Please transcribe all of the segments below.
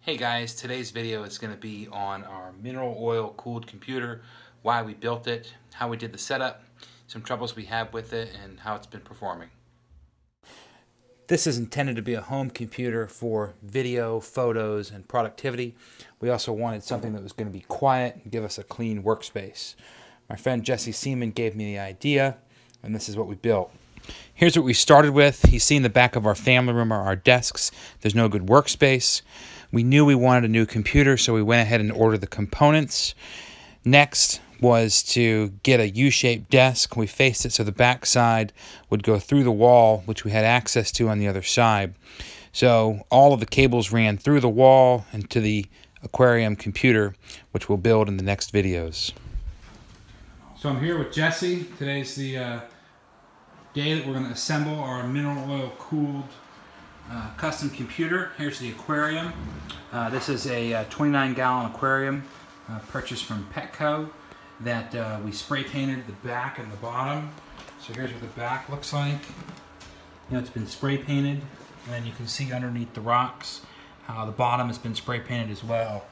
Hey guys, today's video is going to be on our mineral oil cooled computer, why we built it, how we did the setup, some troubles we have with it, and how it's been performing. This is intended to be a home computer for video, photos, and productivity. We also wanted something that was going to be quiet and give us a clean workspace. My friend Jesse Seaman gave me the idea, and this is what we built. Here's what we started with. You see in the back of our family room are our desks. There's no good workspace. We knew we wanted a new computer, so we went ahead and ordered the components. Next was to get a U-shaped desk. We faced it so the back side would go through the wall, which we had access to on the other side. So all of the cables ran through the wall and to the aquarium computer, which we'll build in the next videos. So I'm here with Jesse. Today's the day that we're going to assemble our mineral oil cooled custom computer. Here's the aquarium. This is a 29-gallon aquarium purchased from Petco that we spray painted the back and the bottom. So here's what the back looks like. You know, it's been spray painted, and then you can see underneath the rocks how the bottom has been spray painted as well.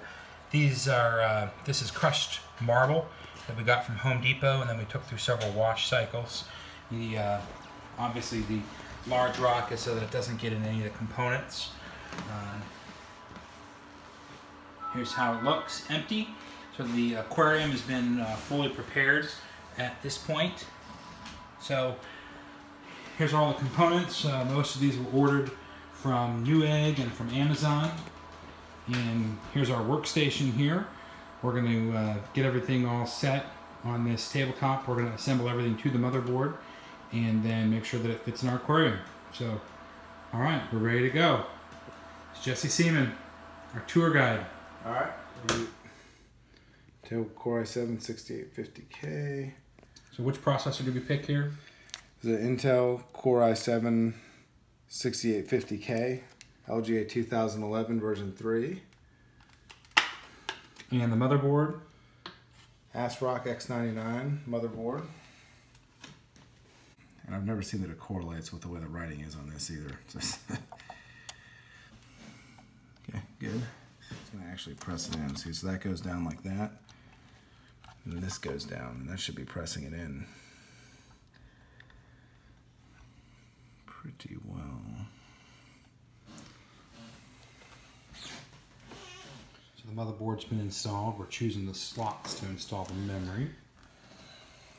These are this is crushed marble that we got from Home Depot, and then we took through several wash cycles. Obviously the large rock is so that it doesn't get in any of the components. Here's how it looks, empty. So the aquarium has been fully prepared at this point. So here's all the components. Most of these were ordered from Newegg and from Amazon. And here's our workstation here. We're going to get everything all set on this tabletop. We're going to assemble everything to the motherboard and then make sure that it fits in our aquarium. So, all right, we're ready to go. It's Jesse Seaman, our tour guide. All right. Intel Core i7 6850K. So which processor did we pick here? The Intel Core i7 6850K, LGA 2011 version 3. And the motherboard? ASRock X99 motherboard. And I've never seen that it correlates with the way the writing is on this either. Okay, good. It's going to actually press it in. See, so that goes down like that. And this goes down, and that should be pressing it in pretty well. So the motherboard's been installed. We're choosing the slots to install the memory,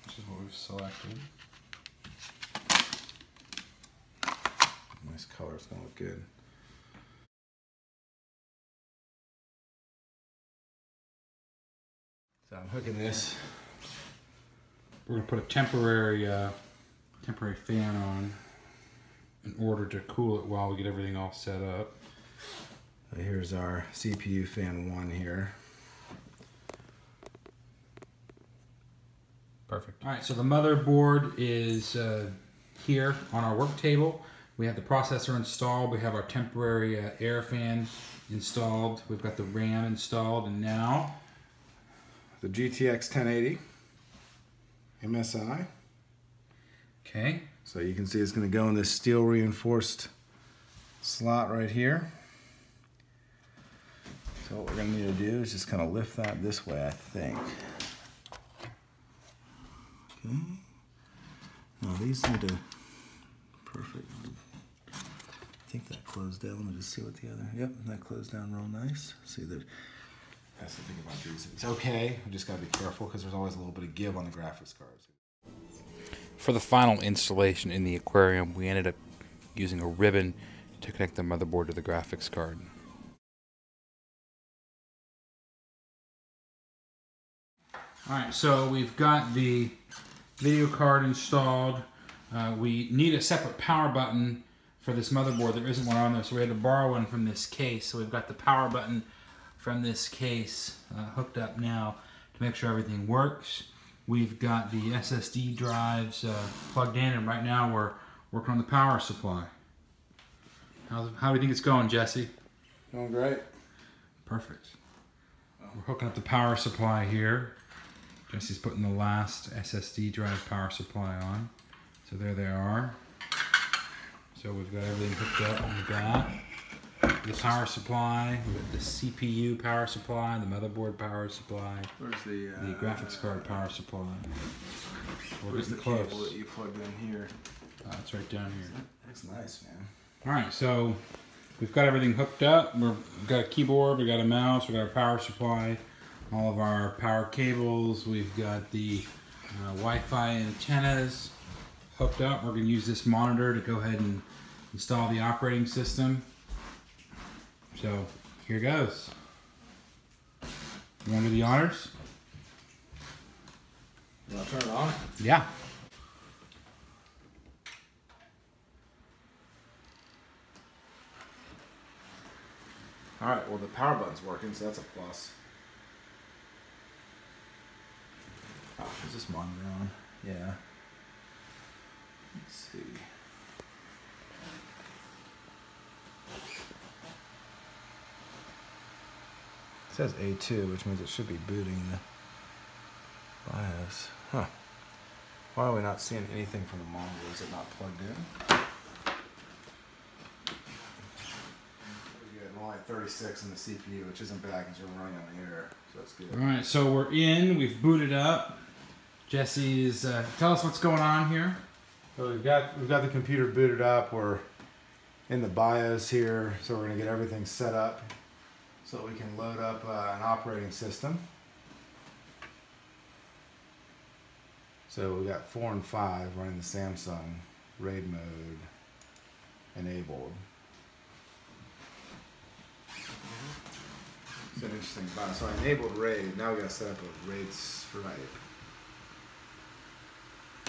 which is what we've selected. Nice color, it's going to look good. So I'm hooking this. We're going to put a temporary fan on in order to cool it while we get everything all set up. So here's our CPU fan 1 here. Perfect. All right, so the motherboard is here on our work table. We have the processor installed. We have our temporary air fan installed. We've got the RAM installed, and now The GTX 1080 MSI. Okay. So you can see it's going to go in this steel reinforced slot right here. So what we're going to need to do is just kind of lift that this way, I think. Okay. Now these need to, perfect. I think that closed down. Let me just see what the other, yep, that closed down real nice. See that, that's the thing about these. It's okay, we just got to be careful because there's always a little bit of give on the graphics cards. For the final installation in the aquarium, we ended up using a ribbon to connect the motherboard to the graphics card. Alright, so we've got the video card installed. We need a separate power button for this motherboard. There isn't one on there, so we had to borrow one from this case. So we've got the power button from this case hooked up now to make sure everything works. We've got the SSD drives plugged in, and right now we're working on the power supply. How do you think it's going, Jesse? Going great. Perfect. We're hooking up the power supply here. Jesse's putting the last SSD drive power supply on. So there they are. So we've got everything hooked up on the back. the power supply. We've got the CPU power supply, the motherboard power supply. Where's the graphics card power supply? Where's the cable that you plugged in here? It's right down here. That's nice, man. All right, so we've got everything hooked up. We've got a keyboard, we got a mouse, we got our power supply, all of our power cables. We've got the Wi-Fi antennas hooked up. We're going to use this monitor to go ahead and install the operating system. So here goes. You want to do the honors? You want to turn it on? Yeah. All right, well the power button's working, so that's a plus. Oh, is this monitor on? Yeah. Let's see. It says A2, which means it should be booting the BIOS. Huh. Why are we not seeing anything from the monitor? Is it not plugged in? We get only 36 in the CPU, which isn't bad because we're running on the air, so that's good. All right, so we're in. We've booted up. Jesse's. Tell us what's going on here. So we've got the computer booted up. We're in the BIOS here, so we're gonna get everything set up so we can load up an operating system. So we got 4 and 5 running the Samsung RAID mode enabled. It's an interesting BIOS. So I enabled RAID. Now we gotta set up a RAID stripe.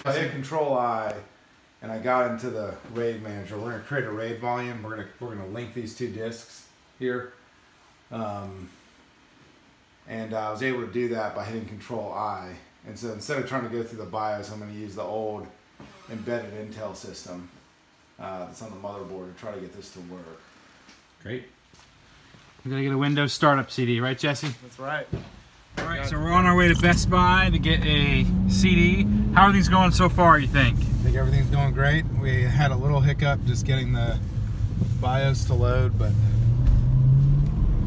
I hit Control I, and I got into the RAID manager. We're gonna create a RAID volume. We're gonna link these 2 disks here, and I was able to do that by hitting Control I. And so instead of trying to go through the BIOS, I'm gonna use the old embedded Intel system that's on the motherboard to try to get this to work. Great. We're gonna get a Windows startup CD, right, Jesse? That's right. All right, so we're on our way to Best Buy to get a CD. How are things going so far, you think? I think everything's going great. We had a little hiccup just getting the BIOS to load, but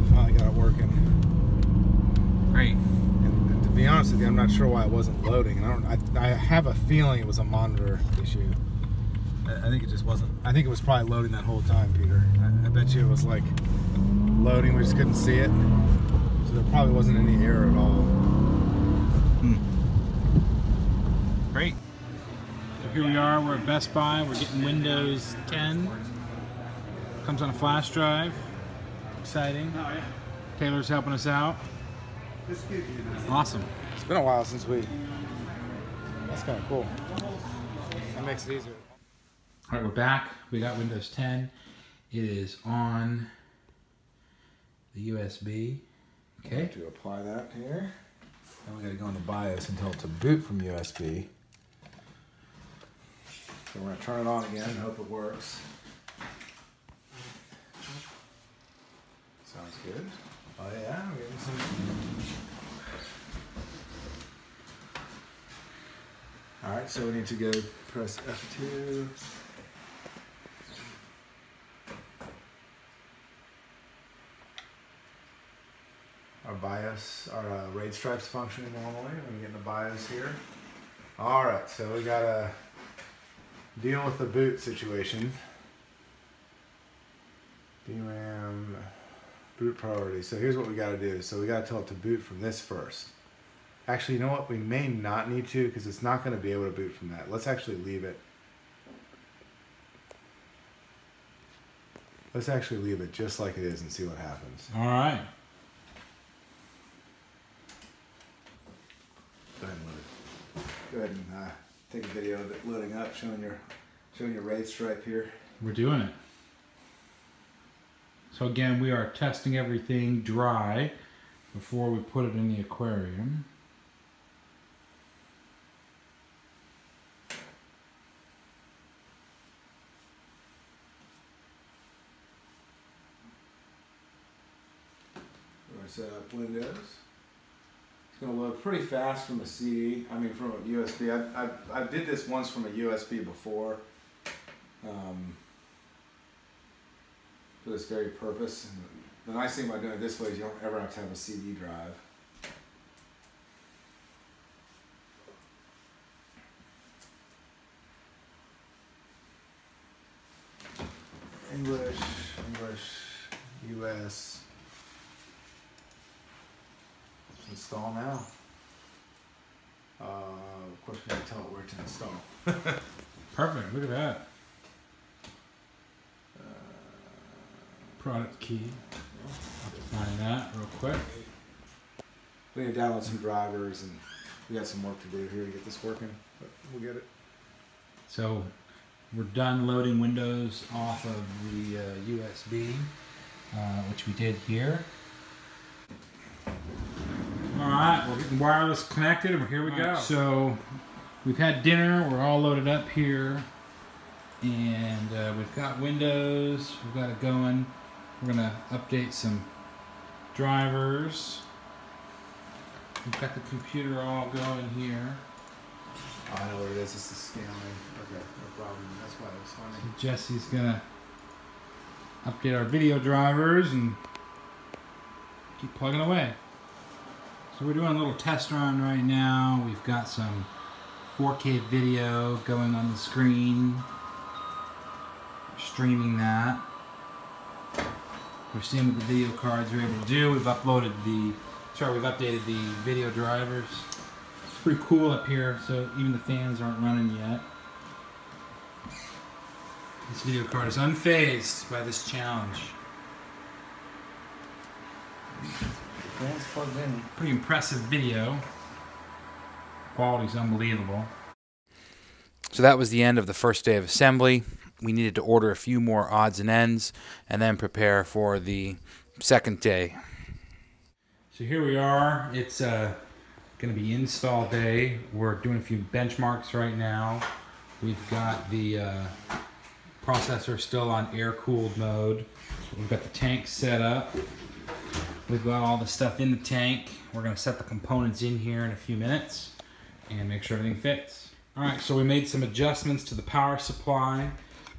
finally got it working. Great. And to be honest with you, I'm not sure why it wasn't loading. I have a feeling it was a monitor issue. I think it just wasn't. I think it was probably loading that whole time, Peter. I bet you it was like loading, we just couldn't see it. So there probably wasn't any error at all. Great. So here we are, we're at Best Buy, we're getting Windows 10. Comes on a flash drive. Exciting. Oh, yeah. Taylor's helping us out. Awesome. It's been a while since that's kind of cool. That makes it easier. All right, we're back. We got Windows 10. It is on the USB. Okay. To apply that here. Then we got to go in the BIOS and tell it to boot from USB. So we're going to turn it on again and hope it works. Sounds good. Oh yeah, we're getting some. Alright, so we need to go press F2. Our BIOS, our RAID stripe's functioning normally. When we get in the BIOS here. Alright, so we gotta deal with the boot situation. DRAM, boot priority. So here's what we gotta do. So we gotta tell it to boot from this first. Actually, you know what? We may not need to because it's not gonna be able to boot from that. Let's actually leave it. Let's actually leave it just like it is and see what happens. All right. Go ahead and load it. Go ahead and take a video of it loading up, showing your RAID stripe here. We're doing it. So again, we are testing everything dry before we put it in the aquarium. We're going to set up Windows. It's going to load pretty fast from a CD, I mean from a USB. I did this once from a USB before. for this very purpose. And the nice thing about doing it this way is you don't ever have to have a CD drive. English, US. Let's install now. Of course, we gotta tell it where to install. Perfect. Look at that. Product key. I'll find that real quick. We need to download some drivers, and we got some work to do here to get this working, but we'll get it. So we're done loading Windows off of the USB, which we did here. All right, we're getting wireless connected, and here we go. So we've had dinner. We're all loaded up here, and we've got Windows. We've got it going. We're gonna update some drivers. We've got the computer all going here. Oh, I know what it is. It's the scaling. Okay, no problem. That's why it was funny. Jesse's gonna update our video drivers and keep plugging away. So we're doing a little test run right now. We've got some 4K video going on the screen. We're streaming that. We're seeing what the video cards are able to do. We've updated the video drivers. It's pretty cool up here, so even the fans aren't running yet. This video card is unfazed by this challenge. Fans plugged in. Pretty impressive video. Quality's unbelievable. So that was the end of the first day of assembly. We needed to order a few more odds and ends and then prepare for the second day. So here we are. It's going to be install day. We're doing a few benchmarks right now. We've got the processor still on air-cooled mode. We've got the tank set up. We've got all the stuff in the tank. We're going to set the components in here in a few minutes and make sure everything fits. All right, so we made some adjustments to the power supply.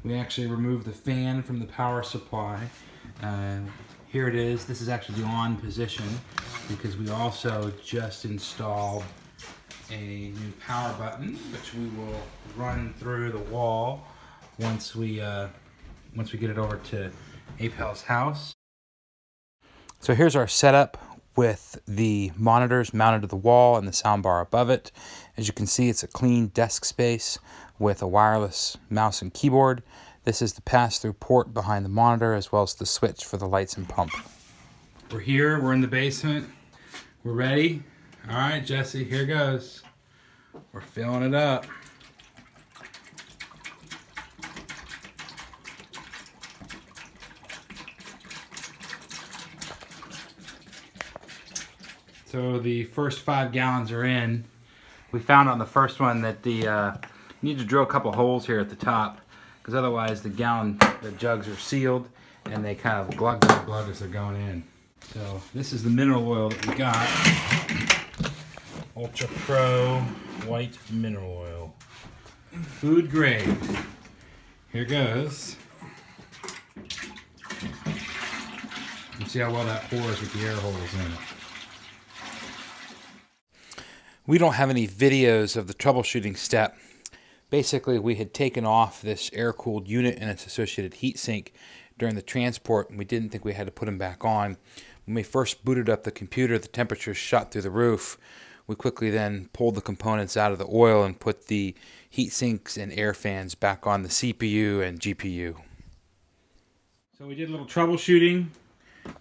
We actually removed the fan from the power supply. Here it is. This is actually the on position because we also just installed a new power button, which we will run through the wall once we get it over to Apel's house. So here's our setup with the monitors mounted to the wall and the soundbar above it. As you can see, it's a clean desk space with a wireless mouse and keyboard. This is the pass-through port behind the monitor as well as the switch for the lights and pump. We're here, we're in the basement. We're ready. All right, Jesse, here goes. We're filling it up. So the first 5 gallons are in. We found on the first one that you need to drill a couple holes here at the top because otherwise the jugs are sealed and they kind of glug as they're going in. So this is the mineral oil that we got. Ultra Pro white mineral oil. Food grade. Here goes. You see how well that pours with the air holes in it. We don't have any videos of the troubleshooting step. Basically, we had taken off this air-cooled unit and its associated heatsink during the transport, and we didn't think we had to put them back on. When we first booted up the computer, the temperature shot through the roof. We quickly then pulled the components out of the oil and put the heatsinks and air fans back on the CPU and GPU. So we did a little troubleshooting.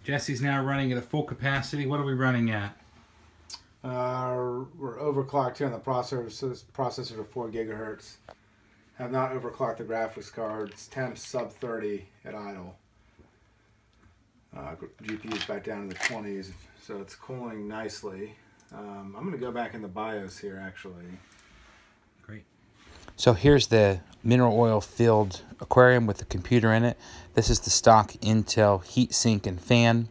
Jesse's now running at a full capacity. What are we running at? We're overclocked here on the processor to 4 gigahertz. Have not overclocked the graphics card. It's temps sub 30 at idle. GPU is back down in the 20s, so it's cooling nicely. I'm going to go back in the BIOS here, actually. Great. So here's the mineral oil filled aquarium with the computer in it. This is the stock Intel heatsink and fan.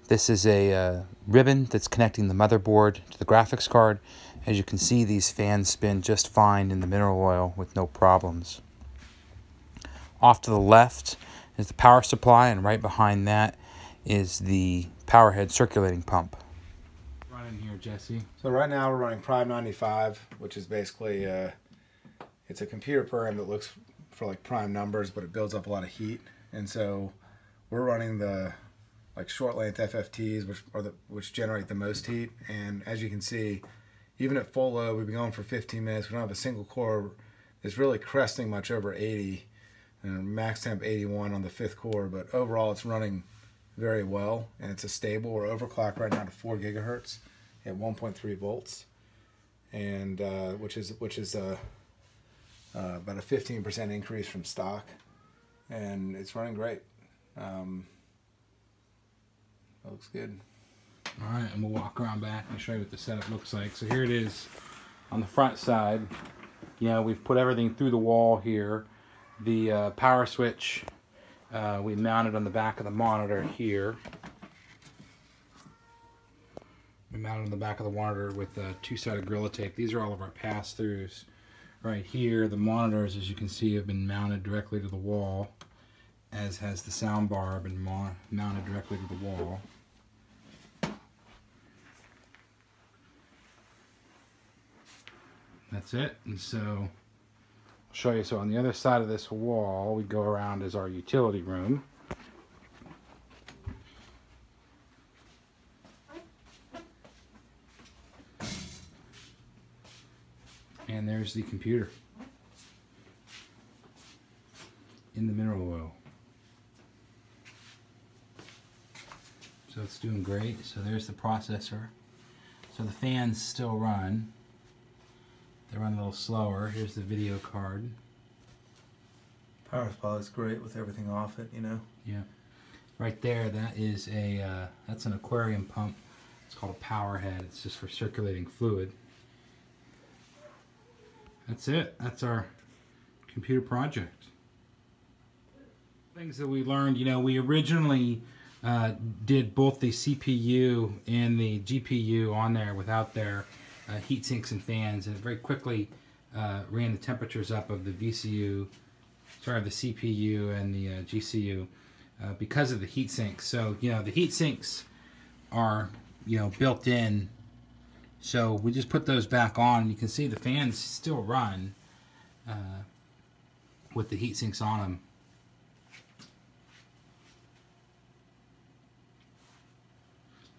This is a ribbon that's connecting the motherboard to the graphics card. As you can see, these fans spin just fine in the mineral oil with no problems. Off to the left, is the power supply, and right behind that is the power head circulating pump. Running here, Jesse. So right now we're running Prime 95, which is basically it's a computer program that looks for like prime numbers, but it builds up a lot of heat. And so we're running the like short length FFTs, which generate the most heat. And as you can see, even at full load, we've been going for 15 minutes. We don't have a single core that's really cresting much over 80, and max temp 81 on the 5th core. But overall, it's running very well, and it's a stable. We're overclocked right now to 4 gigahertz at 1.3 volts, and which is about a 15% increase from stock, and it's running great. That looks good. All right, and we'll walk around back and show you what the setup looks like. So here it is on the front side. You know, we've put everything through the wall here. The power switch we mounted on the back of the monitor here. We mounted on the back of the monitor with two-sided Gorilla Tape. These are all of our pass-throughs. Right here, the monitors, as you can see, have been mounted directly to the wall, as has the sound bar been mounted directly to the wall. That's it. And so I'll show you. So on the other side of this wall, we go around as our utility room. And there's the computer in the mineral oil. So it's doing great. So there's the processor. So the fans still run. They run a little slower. Here's the video card. Power supply is great with everything off it, you know. Yeah. Right there, that is that's an aquarium pump. It's called a power head. It's just for circulating fluid. That's it. That's our computer project. Things that we learned, you know, we originally did both the CPU and the GPU on there without their heat sinks and fans, and it very quickly ran the temperatures up of the the CPU and the GCU because of the heat sinks. So, you know, the heat sinks are, you know, built in. So we just put those back on. You can see the fans still run with the heat sinks on them.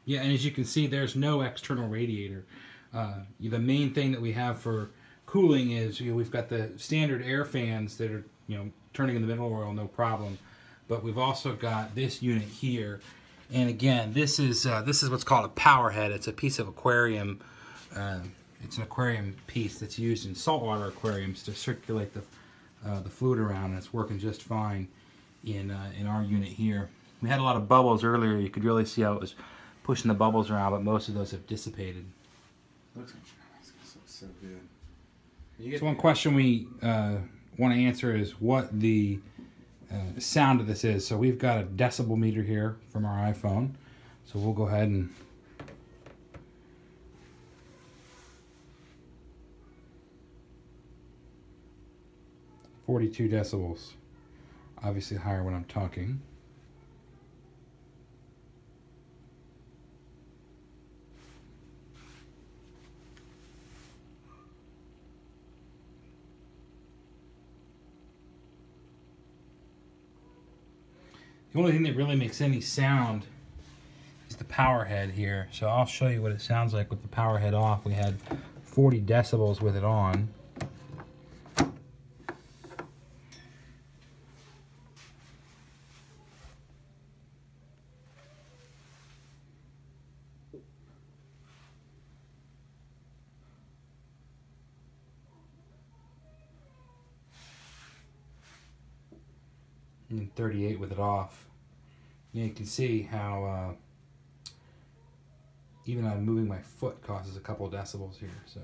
Yeah, and as you can see, there's no external radiator. The main thing that we have for cooling is, you know, we've got the standard air fans that are, you know, turning in the mineral oil, no problem. But we've also got this unit here, and again, this is what's called a power head. It's a piece of aquarium. It's an aquarium piece that's used in saltwater aquariums to circulate the fluid around, and it's working just fine in our unit here. We had a lot of bubbles earlier. You could really see how it was pushing the bubbles around, but most of those have dissipated. Looks so good. So one question we want to answer is what the sound of this is. So we've got a decibel meter here from our iPhone. So we'll go ahead and .42 decibels. Obviously higher when I'm talking. The only thing that really makes any sound is the power head here. So I'll show you what it sounds like with the power head off. We had 40 decibels with it on. And 38 with it off. You can see how even on moving my foot causes a couple of decibels here. So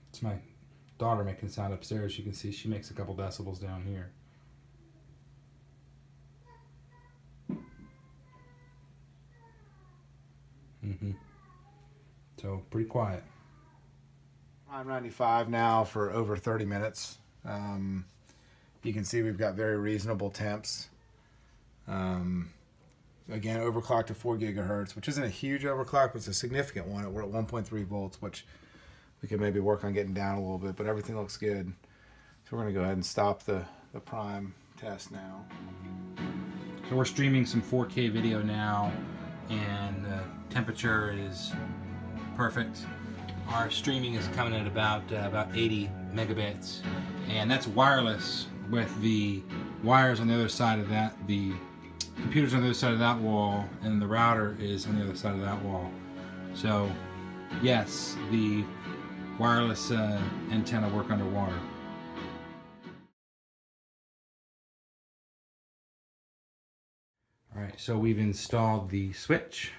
it's my daughter making sound upstairs. You can see she makes a couple decibels down here. So pretty quiet. I'm 95 now for over 30 minutes. You can see we've got very reasonable temps. Again, overclocked to 4 gigahertz, which isn't a huge overclock, but it's a significant one. We're at 1.3 volts, which we can maybe work on getting down a little bit, but everything looks good. So we're going to go ahead and stop the prime test now. So we're streaming some 4K video now, and the temperature is perfect. Our streaming is coming at about 80 megabits, and that's wireless with the wires on the other side of that. The computer's on the other side of that wall, and the router is on the other side of that wall. So, yes, the wireless antenna work underwater. All right, so we've installed the switch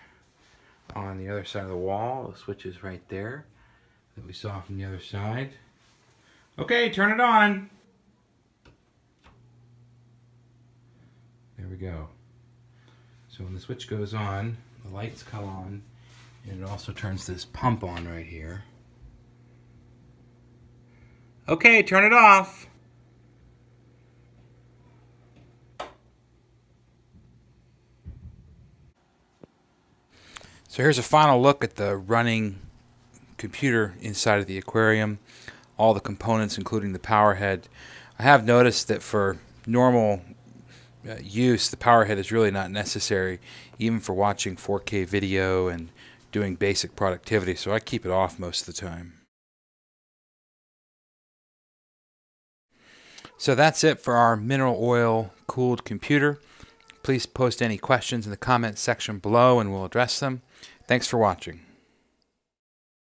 on the other side of the wall. The switch is right there that we saw from the other side. Okay, turn it on. There we go. So when the switch goes on, the lights come on, and it also turns this pump on right here. Okay, turn it off. So here's a final look at the running computer inside of the aquarium. All the components, including the power head. I have noticed that for normal use, the power head is really not necessary, even for watching 4K video and doing basic productivity, so I keep it off most of the time. So that's it for our mineral oil cooled computer. Please post any questions in the comments section below and we'll address them. Thanks for watching.